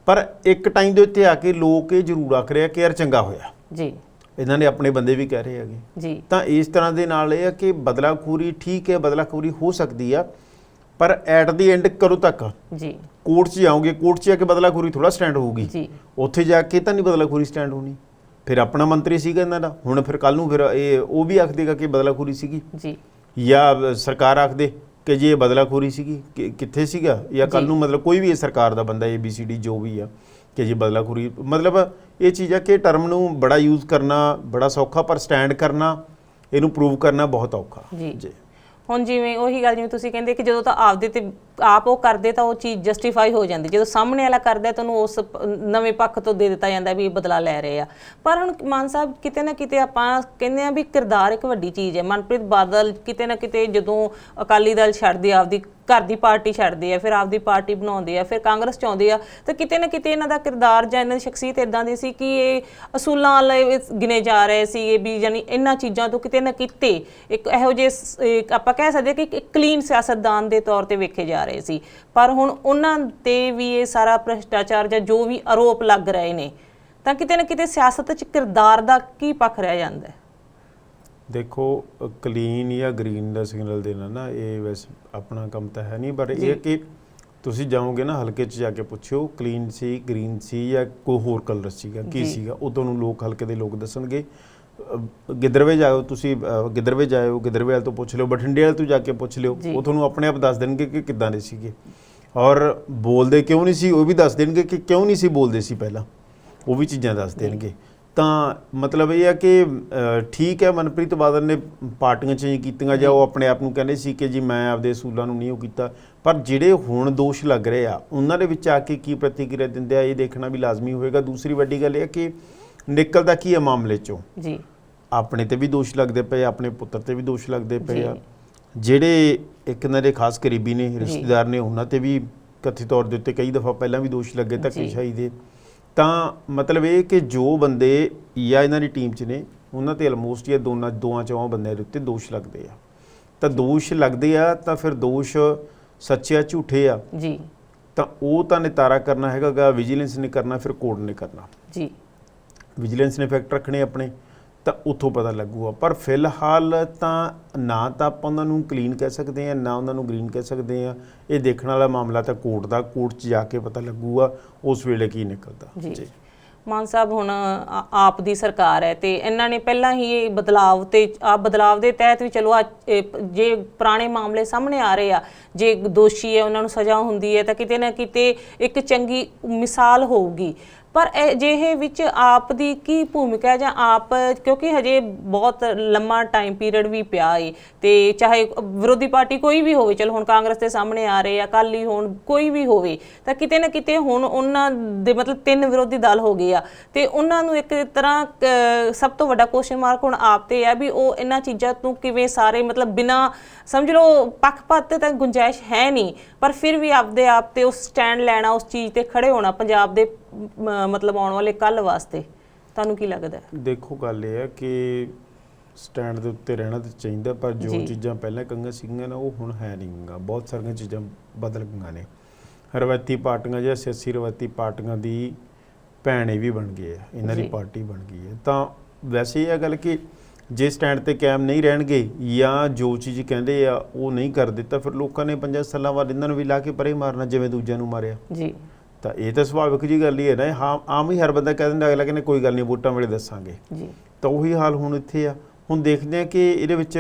ਪਰ ਇੱਕ ਟਾਈਮ ਦੇ ਉੱਤੇ ਆ ਕੇ ਲੋਕ ਇਹ ਜ਼ਰੂਰ ਆਖ ਰਹੇ ਆ ਕਿ ਯਾਰ ਚੰਗਾ ਹੋਇਆ ਜੀ। ਇਹਨਾਂ ਨੇ ਆਪਣੇ ਬੰਦੇ ਵੀ ਕਹਿ ਰਹੇ ਹੈਗੇ ਜੀ। ਤਾਂ ਇਸ ਤਰ੍ਹਾਂ ਦੇ ਨਾਲ ਇਹ ਆ ਕਿ ਬਦਲਾਖੋਰੀ ਠੀਕ ਹੈ, ਬਦਲਾਖੋਰੀ ਹੋ ਸਕਦੀ ਆ, ਪਰ ਐਟ ਦੀ ਐਂਡ ਕਦੋਂ ਤੱਕ ਜੀ। ਕੋਰਟ 'ਚ ਜਾਓਗੇ, ਕੋਰਟ 'ਚ ਜਾ ਕੇ ਬਦਲਾਖੋਰੀ ਥੋੜਾ ਸਟੈਂਡ ਹੋਊਗੀ ਜੀ। ਉੱਥੇ ਜਾ ਕੇ ਤਾਂ ਨਹੀਂ ਬਦਲਾਖੋਰੀ ਸਟੈਂਡ ਹੋਣੀ। ਫਿਰ ਆਪਣਾ ਮੰਤਰੀ ਸੀਗਾ ਇਹਨਾਂ ਦਾ, ਹੁਣ ਫਿਰ ਕੱਲ੍ਹ ਨੂੰ ਫਿਰ ਇਹ ਉਹ ਵੀ ਆਖ ਦੇਗਾ ਕਿ ਬਦਲਾਖੋਰੀ ਸੀਗੀ ਜੀ, ਜਾਂ ਸਰਕਾਰ ਆਖ ਦੇ ਕਿ ਜੀ ਇਹ ਬਦਲਾਖੋਰੀ ਸੀਗੀ, ਕਿੱਥੇ ਸੀਗਾ, ਜਾਂ ਕੱਲ੍ਹ ਨੂੰ ਮਤਲਬ ਕੋਈ ਵੀ ਇਹ ਸਰਕਾਰ ਦਾ ਬੰਦਾ ABCD ਜੋ ਵੀ ਆ ਕਿ ਜੀ ਬਦਲਾਖੋਰੀ। ਮਤਲਬ ਇਹ ਚੀਜ਼ ਆ ਕਿ ਟਰਮ ਨੂੰ ਬੜਾ ਯੂਜ਼ ਕਰਨਾ ਬੜਾ ਸੌਖਾ, ਪਰ ਸਟੈਂਡ ਕਰਨਾ, ਇਹਨੂੰ ਪ੍ਰੂਵ ਕਰਨਾ ਬਹੁਤ ਔਖਾ ਜੀ। ਹੁਣ ਜਿਵੇਂ ਉਹੀ ਗੱਲ ਜਿਵੇਂ ਤੁਸੀਂ ਕਹਿੰਦੇ ਕਿ ਜਦੋਂ ਤਾਂ ਆਪਦੇ ਤੇ ਆਪ ਉਹ ਕਰਦੇ ਤਾਂ ਉਹ ਚੀਜ਼ ਜਸਟੀਫਾਈ ਹੋ ਜਾਂਦੀ, ਜਦੋਂ ਸਾਹਮਣੇ ਵਾਲਾ ਕਰਦਾ ਤੁਹਾਨੂੰ ਉਸ ਨਵੇਂ ਪੱਖ ਤੋਂ ਦੇ ਦਿੱਤਾ ਜਾਂਦਾ ਵੀ ਇਹ ਬਦਲਾ ਲੈ ਰਹੇ ਆ। ਪਰ ਹੁਣ ਮਾਨ ਸਾਹਿਬ ਕਿਤੇ ਨਾ ਕਿਤੇ ਆਪਾਂ ਕਹਿੰਦੇ ਆ ਵੀ ਕਿਰਦਾਰ ਇੱਕ ਵੱਡੀ ਚੀਜ਼ ਹੈ। ਮਨਪ੍ਰੀਤ ਬਾਦਲ ਕਿਤੇ ਨਾ ਕਿਤੇ ਜਦੋਂ ਅਕਾਲੀ ਦਲ ਛੱਡਦੇ, ਆਪਦੀ ਘਰ ਦੀ ਪਾਰਟੀ ਛੱਡਦੇ ਆ, ਫਿਰ ਆਪਦੀ ਪਾਰਟੀ ਬਣਾਉਂਦੇ ਆ, ਫਿਰ ਕਾਂਗਰਸ 'ਚ ਆਉਂਦੇ ਆ, ਤਾਂ ਕਿਤੇ ਨਾ ਕਿਤੇ ਇਹਨਾਂ ਦਾ ਕਿਰਦਾਰ ਜਾਂ ਇਹਨਾਂ ਦੀ ਸ਼ਖਸੀਅਤ ਇੱਦਾਂ ਦੀ ਸੀ ਕਿ ਇਹ ਅਸੂਲਾਂ ਵਾਲੇ ਗਿਣੇ ਜਾ ਰਹੇ ਸੀਗੇ ਵੀ, ਯਾਨੀ ਇਹਨਾਂ ਚੀਜ਼ਾਂ ਤੋਂ ਕਿਤੇ ਨਾ ਕਿਤੇ ਇੱਕ ਇਹੋ ਜਿਹੇ ਆਪਾਂ ਕਹਿ ਸਕਦੇ ਕਿ ਇੱਕ ਕਲੀਨ ਸਿਆਸਤਦਾਨ ਦੇ ਤੌਰ ਤੇ ਵੇਖੇ ਜਾ ਰਹੇ ਸੀ। ਪਰ ਹੁਣ ਉਹਨਾਂ ਤੇ ਵੀ ਇਹ ਸਾਰਾ ਭ੍ਰਿਸ਼ਟਾਚਾਰ ਜਾਂ ਜੋ ਵੀ ਆਰੋਪ ਲੱਗ ਰਹੇ ਨੇ, ਤਾਂ ਕਿਤੇ ਨਾ ਕਿਤੇ ਸਿਆਸਤ 'ਚ ਕਿਰਦਾਰ ਦਾ ਕੀ ਪੱਖ ਰਹਿ ਜਾਂਦਾ ਹੈ? ਦੇਖੋ ਕਲੀਨ ਜਾਂ ਗ੍ਰੀਨ ਦਾ ਸਿਗਨਲ ਦੇਣਾ ਨਾ, ਇਹ ਵੈਸੇ ਆਪਣਾ ਕੰਮ ਤਾਂ ਹੈ ਨਹੀਂ, ਪਰ ਇਹ ਕਿ ਤੁਸੀਂ ਜਾਓਗੇ ਨਾ ਹਲਕੇ 'ਚ ਜਾ ਕੇ ਪੁੱਛਿਓ ਕਲੀਨ ਸੀ, ਗ੍ਰੀਨ ਸੀ, ਜਾਂ ਕੋਈ ਹੋਰ ਕਲਰ ਸੀਗਾ, ਕੀ ਸੀਗਾ, ਉਹ ਤੁਹਾਨੂੰ ਲੋਕ ਹਲਕੇ ਦੇ ਲੋਕ ਦੱਸਣਗੇ। ਗਿੱਦੜਵੇ ਜਾਓ ਤੁਸੀਂ, ਗਿੱਦੜਵੇ ਜਾਇਓ, ਗਿੱਦੜਵੇ ਵਾਲੇ ਤੋਂ ਪੁੱਛ ਲਿਓ, ਬਠਿੰਡੇ ਵਾਲੇ ਤੋਂ ਜਾ ਕੇ ਪੁੱਛ ਲਿਓ, ਉਹ ਤੁਹਾਨੂੰ ਆਪਣੇ ਆਪ ਦੱਸ ਦੇਣਗੇ ਕਿ ਕਿੱਦਾਂ ਦੇ ਸੀਗੇ, ਔਰ ਬੋਲਦੇ ਕਿਉਂ ਨਹੀਂ ਸੀ ਉਹ ਵੀ ਦੱਸ ਦੇਣਗੇ ਕਿ ਕਿਉਂ ਨਹੀਂ ਸੀ ਬੋਲਦੇ ਸੀ ਪਹਿਲਾਂ, ਉਹ ਵੀ ਚੀਜ਼ਾਂ ਦੱਸ ਦੇਣਗੇ। ਤਾਂ ਮਤਲਬ ਇਹ ਹੈ ਕਿ ਠੀਕ ਹੈ ਮਨਪ੍ਰੀਤ ਬਾਦਲ ਨੇ ਪਾਰਟੀਆਂ ਚੇਂਜ ਕੀਤੀਆਂ, ਜਾਂ ਉਹ ਆਪਣੇ ਆਪ ਨੂੰ ਕਹਿੰਦੇ ਸੀ ਕਿ ਜੀ ਮੈਂ ਆਪਦੇ ਅਸੂਲਾਂ ਨੂੰ ਨਹੀਂ ਉਹ ਕੀਤਾ, ਪਰ ਜਿਹੜੇ ਹੁਣ ਦੋਸ਼ ਲੱਗ ਰਹੇ ਆ ਉਹਨਾਂ ਦੇ ਵਿੱਚ ਆ ਕੇ ਕੀ ਪ੍ਰਤੀਕਿਰਿਆ ਦਿੰਦੇ ਆ ਇਹ ਦੇਖਣਾ ਵੀ ਲਾਜ਼ਮੀ ਹੋਏਗਾ। ਦੂਸਰੀ ਵੱਡੀ ਗੱਲ ਇਹ ਹੈ ਕਿ ਨਿਕਲਦਾ ਕੀ ਹੈ ਮਾਮਲੇ 'ਚੋਂ ਜੀ, ਆਪਣੇ ਤੇ ਵੀ ਦੋਸ਼ ਲੱਗਦੇ ਪਏ, ਆਪਣੇ ਪੁੱਤਰ ਤੇ ਵੀ ਦੋਸ਼ ਲੱਗਦੇ ਪਏ ਆ, ਜਿਹੜੇ ਇੱਕ ਇਹਨਾਂ ਦੇ ਖਾਸ ਕਰੀਬੀ ਨੇ ਰਿਸ਼ਤੇਦਾਰ ਨੇ ਉਹਨਾਂ ਤੇ ਵੀ ਕਥਿਤ ਤੌਰ ਦੇ ਉੱਤੇ ਕਈ ਦਫਾ ਪਹਿਲਾਂ ਵੀ ਦੋਸ਼ ਲੱਗੇ ਧੱਕੇਸ਼ਾਹੀ ਦੇ। ਤਾਂ ਮਤਲਬ ਇਹ ਕਿ ਜੋ ਬੰਦੇ ਜਾਂ ਇਹਨਾਂ ਦੀ ਟੀਮ 'ਚ ਨੇ ਉਹਨਾਂ ਤੇ ਆਲਮੋਸਟ ਜਾਂ ਦੋਆਂ ਚੋਂ ਬੰਦਿਆਂ ਦੇ ਉੱਤੇ ਦੋਸ਼ ਲੱਗਦੇ ਆ, ਤਾਂ ਦੋਸ਼ ਲੱਗਦੇ ਆ ਤਾਂ ਫਿਰ ਦੋਸ਼ ਸੱਚੇ ਆ ਝੂਠੇ ਆ ਜੀ, ਤਾਂ ਉਹ ਤਾਂ ਨਿਤਾਰਾ ਕਰਨਾ ਹੈਗਾ ਵਿਜੀਲੈਂਸ ਨੇ ਕਰਨਾ, ਫਿਰ ਕੋਰਟ ਨੇ ਕਰਨਾ ਜੀ। ਵਿਜੀਲੈਂਸ ਨੇ ਫੈਕਟ ਰੱਖਣੇ ਆਪਣੇ, ਤਾਂ ਉੱਥੋਂ ਪਤਾ ਲੱਗੂਗਾ। ਪਰ ਫਿਲਹਾਲ ਤਾਂ ਨਾ ਤਾਂ ਆਪਾਂ ਉਹਨਾਂ ਨੂੰ ਕਲੀਨ ਕਹਿ ਸਕਦੇ ਹਾਂ, ਨਾ ਉਹਨਾਂ ਨੂੰ ਗ੍ਰੀਨ ਕਹਿ ਸਕਦੇ ਹਾਂ। ਇਹ ਦੇਖਣ ਵਾਲਾ ਮਾਮਲਾ ਤਾਂ ਕੋਰਟ ਦਾ, ਕੋਰਟ 'ਚ ਜਾ ਕੇ ਪਤਾ ਲੱਗੂਗਾ ਉਸ ਵੇਲੇ ਕੀ ਨਿਕਲਦਾ ਜੀ। ਮਾਨ ਸਾਹਿਬ ਹੁਣ ਆਪ ਦੀ ਸਰਕਾਰ ਹੈ ਤੇ ਇਹਨਾਂ ਨੇ ਪਹਿਲਾਂ ਹੀ ਇਹ ਬਦਲਾਵ ਤੇ ਬਦਲਾਵ ਦੇ ਤਹਿਤ ਵੀ ਚਲੋ ਜੇ ਪੁਰਾਣੇ ਮਾਮਲੇ ਸਾਹਮਣੇ ਆ ਰਹੇ ਆ, ਜੇ ਦੋਸ਼ੀ ਹੈ ਉਹਨਾਂ ਨੂੰ ਸਜ਼ਾ ਹੁੰਦੀ ਹੈ ਤਾਂ ਕਿਤੇ ਨਾ ਕਿਤੇ ਇੱਕ ਚੰਗੀ ਮਿਸਾਲ ਹੋਊਗੀ। ਪਰ ਅਜਿਹੇ ਵਿੱਚ ਆਪ ਦੀ ਕੀ ਭੂਮਿਕਾ ਹੈ, ਜਾਂ ਆਪ ਕਿਉਂਕਿ ਹਜੇ ਬਹੁਤ ਲੰਮਾ ਟਾਈਮ ਪੀਰੀਅਡ ਵੀ ਪਿਆ ਹੈ, ਤੇ ਚਾਹੇ ਵਿਰੋਧੀ ਪਾਰਟੀ ਕੋਈ ਵੀ ਹੋਵੇ, ਚਲੋ ਹੁਣ ਕਾਂਗਰਸ ਦੇ ਸਾਹਮਣੇ ਆ ਰਹੇ ਆ, ਅਕਾਲੀ ਹੋਣ, ਕੋਈ ਵੀ ਹੋਵੇ, ਤਾਂ ਕਿਤੇ ਨਾ ਕਿਤੇ ਹੁਣ ਉਹਨਾਂ ਦੇ ਮਤਲਬ 3 ਵਿਰੋਧੀ ਦਲ ਹੋ ਗਏ ਆ, ਤੇ ਉਹਨਾਂ ਨੂੰ ਇੱਕ ਤਰ੍ਹਾਂ ਸਭ ਤੋਂ ਵੱਡਾ ਕੁਐਸਚਨ ਮਾਰਕ ਹੁਣ ਆਪ ਤੇ ਹੈ ਵੀ ਉਹ ਇਹਨਾਂ ਚੀਜ਼ਾਂ ਤੋਂ ਕਿਵੇਂ ਸਾਰੇ ਮਤਲਬ ਬਿਨਾਂ ਸਮਝ ਲਓ ਪੱਖਪਾਤ ਤਾਂ ਗੁੰਜਾਇਸ਼ ਹੈ ਨਹੀਂ, ਪਰ ਫਿਰ ਵੀ ਆਪਦੇ ਆਪ ਤੇ ਉਸ ਸਟੈਂਡ ਲੈਣਾ, ਉਸ ਚੀਜ਼ ਤੇ ਖੜੇ ਹੋਣਾ ਪੰਜਾਬ ਦੇ ਮਤਲਬ ਆਉਣ ਵਾਲੇ ਕੱਲ੍ਹ ਵਾਸਤੇ, ਤੁਹਾਨੂੰ ਕੀ ਲੱਗਦਾ? ਦੇਖੋ ਗੱਲ ਇਹ ਹੈ ਕਿ ਸਟੈਂਡ ਦੇ ਉੱਤੇ ਰਹਿਣਾ ਤਾਂ ਚਾਹੀਦਾ, ਪਰ ਜੋ ਚੀਜ਼ਾਂ ਪਹਿਲਾਂ ਕਹੀਆਂ ਸੀਗੀਆਂ ਨਾ ਉਹ ਹੁਣ ਹੈ ਨਹੀਂ ਗਾ। ਬਹੁਤ ਸਾਰੀਆਂ ਚੀਜ਼ਾਂ ਬਦਲ ਗਈਆਂ ਨੇ। ਰਵਾਇਤੀ ਪਾਰਟੀਆਂ ਜਾਂ ਸਿਆਸੀ ਰਵਾਇਤੀ ਪਾਰਟੀਆਂ ਦੀ ਭੈਣੇ ਵੀ ਬਣ ਗਏ ਆ, ਇਹਨਾਂ ਦੀ ਪਾਰਟੀ ਬਣ ਗਈ ਹੈ। ਤਾਂ ਵੈਸੇ ਇਹ ਗੱਲ ਕਿ ਜੇ ਸਟੈਂਡ ਤੇ ਕਾਇਮ ਨਹੀਂ ਰਹਿਣਗੇ ਜਾਂ ਜੋ ਚੀਜ਼ ਕਹਿੰਦੇ ਆ ਉਹ ਨਹੀਂ ਕਰ ਦਿੱਤਾ, ਫਿਰ ਲੋਕਾਂ ਨੇ 5 ਸਾਲਾਂ ਬਾਅਦ ਇਹਨਾਂ ਨੂੰ ਵੀ ਲਾ ਕੇ ਪਰੇ ਮਾਰਨਾ, ਜਿਵੇਂ ਦੂਜਿਆਂ ਨੂੰ ਮਾਰਿਆ ਜੀ। ਤਾਂ ਇਹ ਤਾਂ ਸੁਭਾਵਿਕ ਜੀ ਗੱਲ ਹੀ ਹੈ ਨਾ, ਹਾਂ ਆਮ ਹੀ ਹਰ ਬੰਦਾ ਕਹਿ ਦਿੰਦਾ, ਅਗਲਾ ਕਹਿੰਦਾ ਕੋਈ ਗੱਲ ਨਹੀਂ ਵੋਟਾਂ ਵੇਲੇ ਦੱਸਾਂਗੇ ਜੀ। ਤਾਂ ਉਹੀ ਹਾਲ ਹੁਣ ਇੱਥੇ ਆ। ਹੁਣ ਦੇਖਦੇ ਹਾਂ ਕਿ ਇਹਦੇ ਵਿੱਚ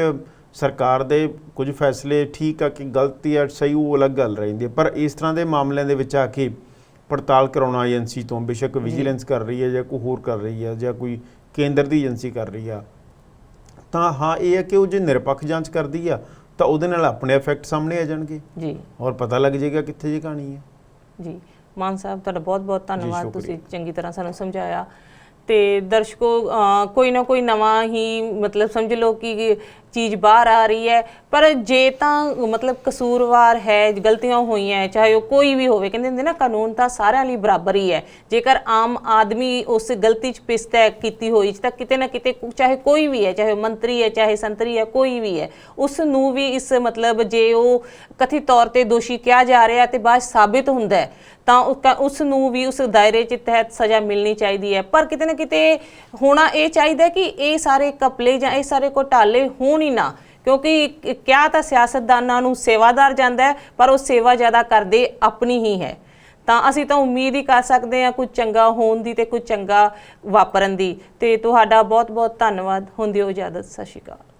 ਸਰਕਾਰ ਦੇ ਕੁਝ ਫੈਸਲੇ ਠੀਕ ਆ ਕਿ ਗਲਤ ਜਾਂ ਸਹੀ, ਉਹ ਅਲੱਗ ਗੱਲ ਰਹਿੰਦੀ ਹੈ, ਪਰ ਇਸ ਤਰ੍ਹਾਂ ਦੇ ਮਾਮਲਿਆਂ ਦੇ ਵਿੱਚ ਆ ਕੇ ਪੜਤਾਲ ਕਰਾਉਣਾ ਏਜੰਸੀ ਤੋਂ, ਬੇਸ਼ੱਕ ਵਿਜੀਲੈਂਸ ਕਰ ਰਹੀ ਹੈ ਜਾਂ ਕੋਈ ਹੋਰ ਕਰ ਰਹੀ ਹੈ ਜਾਂ ਕੋਈ ਕੇਂਦਰ ਦੀ ਏਜੰਸੀ ਕਰ ਰਹੀ ਆ, ਤਾਂ ਹਾਂ ਇਹ ਹੈ ਕਿ ਉਹ ਜੇ ਨਿਰਪੱਖ ਜਾਂਚ ਕਰਦੀ ਆ ਤਾਂ ਉਹਦੇ ਨਾਲ ਆਪਣੇ ਇਫੈਕਟ ਸਾਹਮਣੇ ਆ ਜਾਣਗੇ ਜੀ, ਔਰ ਪਤਾ ਲੱਗ ਜਾਏਗਾ ਕਿੱਥੇ ਜੇ ਕਹਾਣੀ ਹੈ ਜੀ। ਮਾਨ ਸਾਹਿਬ ਤੁਹਾਡਾ ਬਹੁਤ ਬਹੁਤ ਧੰਨਵਾਦ, ਤੁਸੀਂ ਚੰਗੀ ਤਰ੍ਹਾਂ ਸਾਨੂੰ ਸਮਝਾਇਆ। ਤੇ ਦਰਸ਼ਕੋ, ਕੋਈ ਨਾ ਕੋਈ ਨਵਾਂ ਹੀ ਮਤਲਬ ਸਮਝ ਲਓ ਕਿ ਚੀਜ਼ ਬਾਹਰ ਆ ਰਹੀ ਹੈ, ਪਰ ਜੇ ਤਾਂ ਮਤਲਬ ਕਸੂਰਵਾਰ ਹੈ, ਗਲਤੀਆਂ ਹੋਈਆਂ, ਚਾਹੇ ਉਹ ਕੋਈ ਵੀ ਹੋਵੇ, ਕਹਿੰਦੇ ਹੁੰਦੇ ਨਾ ਕਾਨੂੰਨ ਤਾਂ ਸਾਰਿਆਂ ਲਈ ਬਰਾਬਰ ਹੀ ਹੈ। ਜੇਕਰ ਆਮ ਆਦਮੀ ਉਸ ਗਲਤੀ 'ਚ ਪਿਸਤਾ ਕੀਤੀ ਹੋਈ ਤਾਂ ਕਿਤੇ ਨਾ ਕਿਤੇ, ਚਾਹੇ ਕੋਈ ਵੀ ਹੈ, ਚਾਹੇ ਮੰਤਰੀ ਹੈ, ਚਾਹੇ ਸੰਤਰੀ ਹੈ, ਕੋਈ ਵੀ ਹੈ, ਉਸ ਨੂੰ ਵੀ ਇਸ ਮਤਲਬ ਜੇ ਉਹ ਕਥਿਤ ਤੌਰ ਤੇ ਦੋਸ਼ੀ ਕਿਹਾ ਜਾ ਰਿਹਾ ਤੇ ਬਾਅਦ ਸਾਬਿਤ ਹੁੰਦਾ ਹੈ ਤਾਂ ਉਸ ਨੂੰ ਵੀ ਉਸ ਦਾਇਰੇ 'ਚ ਤਹਿਤ ਸਜ਼ਾ ਮਿਲਣੀ ਚਾਹੀਦੀ ਹੈ। ਪਰ ਕਿਤੇ ਨਾ ਕਿਤੇ ਹੋਣਾ ਇਹ ਚਾਹੀਦਾ ਕਿ ਇਹ ਸਾਰੇ ਘਪਲੇ ਜਾਂ ਇਹ ਸਾਰੇ ਘੁਟਾਲੇ ਹੋਣ ਹੀ ਨਾ, ਕਿਉਂਕਿ ਕਿਹਾ ਤਾਂ ਸਿਆਸਤਦਾਨਾਂ ਨੂੰ ਸੇਵਾਦਾਰ ਜਾਂਦਾ ਹੈ, ਪਰ ਉਹ ਸੇਵਾ ਜ਼ਿਆਦਾ ਕਰਦੇ ਆਪਣੀ ਹੀ ਹੈ। ਤਾਂ ਅਸੀਂ ਤਾਂ ਉਮੀਦ ਹੀ ਕਰ ਸਕਦੇ ਹਾਂ ਕੁਝ ਚੰਗਾ ਹੋਣ ਦੀ ਤੇ ਕੁਝ ਚੰਗਾ ਵਾਪਰਨ ਦੀ। ਤੇ ਤੁਹਾਡਾ ਬਹੁਤ ਬਹੁਤ ਧੰਨਵਾਦ। ਹੁਣ ਦਿਓ ਇਜਾਜ਼ਤ। ਸਤਿ ਸ਼੍ਰੀ ਅਕਾਲ।